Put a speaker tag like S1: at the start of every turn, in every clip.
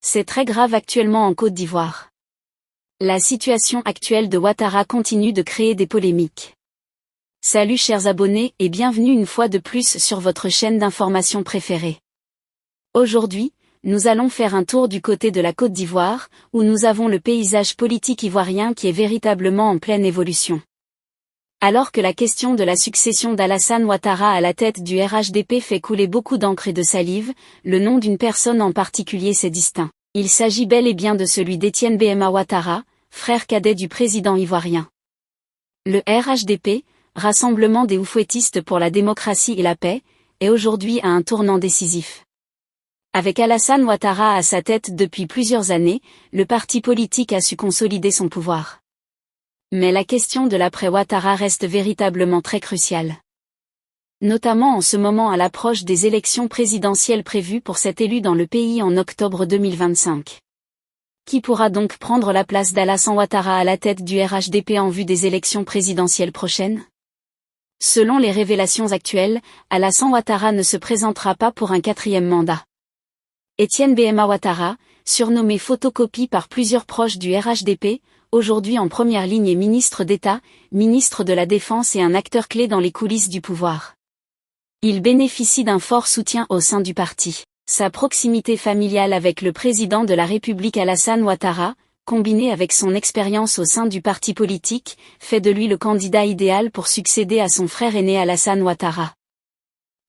S1: C'est très grave actuellement en Côte d'Ivoire. La situation actuelle de Ouattara continue de créer des polémiques. Salut chers abonnés et bienvenue une fois de plus sur votre chaîne d'information préférée. Aujourd'hui, nous allons faire un tour du côté de la Côte d'Ivoire, où nous avons le paysage politique ivoirien qui est véritablement en pleine évolution. Alors que la question de la succession d'Alassane Ouattara à la tête du RHDP fait couler beaucoup d'encre et de salive, le nom d'une personne en particulier s'est distinct. Il s'agit bel et bien de celui d'Etienne Béhéma Ouattara, frère cadet du président ivoirien. Le RHDP, Rassemblement des Oufouettistes pour la démocratie et la paix, est aujourd'hui à un tournant décisif. Avec Alassane Ouattara à sa tête depuis plusieurs années, le parti politique a su consolider son pouvoir. Mais la question de l'après-Ouattara reste véritablement très cruciale. Notamment en ce moment à l'approche des élections présidentielles prévues pour cet élu dans le pays en octobre 2025. Qui pourra donc prendre la place d'Alassane Ouattara à la tête du RHDP en vue des élections présidentielles prochaines? Selon les révélations actuelles, Alassane Ouattara ne se présentera pas pour un 4e mandat. Etienne Béhéma Ouattara, surnommé photocopie par plusieurs proches du RHDP, aujourd'hui en première ligne est ministre d'État, ministre de la Défense et un acteur clé dans les coulisses du pouvoir. Il bénéficie d'un fort soutien au sein du parti. Sa proximité familiale avec le président de la République Alassane Ouattara, combinée avec son expérience au sein du parti politique, fait de lui le candidat idéal pour succéder à son frère aîné Alassane Ouattara.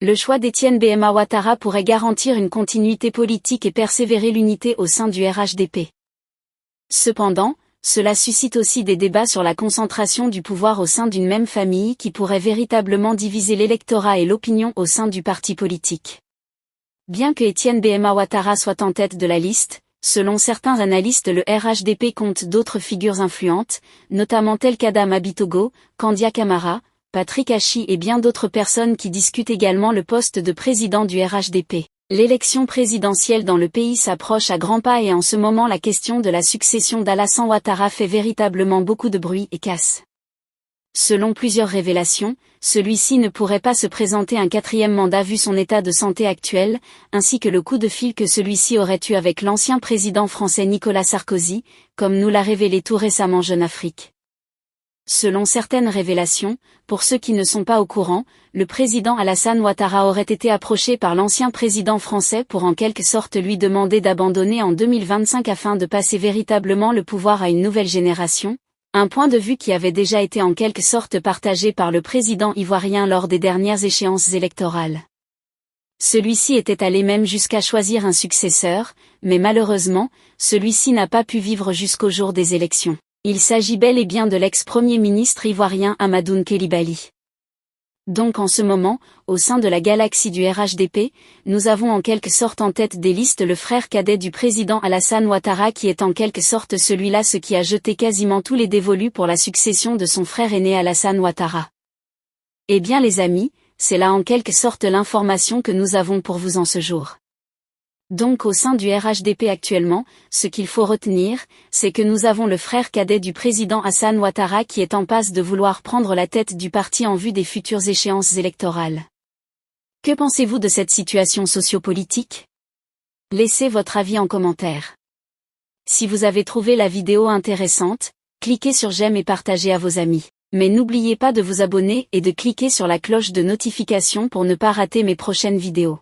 S1: Le choix d'Etienne Béhéma Ouattara pourrait garantir une continuité politique et persévérer l'unité au sein du RHDP. Cependant, cela suscite aussi des débats sur la concentration du pouvoir au sein d'une même famille qui pourrait véritablement diviser l'électorat et l'opinion au sein du parti politique. Bien que Etienne Béhéma Ouattara soit en tête de la liste, selon certains analystes le RHDP compte d'autres figures influentes, notamment telles qu'Adama Bitogo, Kandia Camara, Patrick Hachi et bien d'autres personnes qui discutent également le poste de président du RHDP. L'élection présidentielle dans le pays s'approche à grands pas et en ce moment la question de la succession d'Alassane Ouattara fait véritablement beaucoup de bruit et casse. Selon plusieurs révélations, celui-ci ne pourrait pas se présenter un 4e mandat vu son état de santé actuel, ainsi que le coup de fil que celui-ci aurait eu avec l'ancien président français Nicolas Sarkozy, comme nous l'a révélé tout récemment Jeune Afrique. Selon certaines révélations, pour ceux qui ne sont pas au courant, le président Alassane Ouattara aurait été approché par l'ancien président français pour en quelque sorte lui demander d'abandonner en 2025 afin de passer véritablement le pouvoir à une nouvelle génération, un point de vue qui avait déjà été en quelque sorte partagé par le président ivoirien lors des dernières échéances électorales. Celui-ci était allé même jusqu'à choisir un successeur, mais malheureusement, celui-ci n'a pas pu vivre jusqu'au jour des élections. Il s'agit bel et bien de l'ex-premier ministre ivoirien Amadou Coulibaly. Donc en ce moment, au sein de la galaxie du RHDP, nous avons en quelque sorte en tête des listes le frère cadet du président Alassane Ouattara qui est en quelque sorte celui-là ce qui a jeté quasiment tous les dévolus pour la succession de son frère aîné Alassane Ouattara. Eh bien les amis, c'est là en quelque sorte l'information que nous avons pour vous en ce jour. Donc au sein du RHDP actuellement, ce qu'il faut retenir, c'est que nous avons le frère cadet du président Alassane Ouattara qui est en passe de vouloir prendre la tête du parti en vue des futures échéances électorales. Que pensez-vous de cette situation sociopolitique? Laissez votre avis en commentaire. Si vous avez trouvé la vidéo intéressante, cliquez sur j'aime et partagez à vos amis. Mais n'oubliez pas de vous abonner et de cliquer sur la cloche de notification pour ne pas rater mes prochaines vidéos.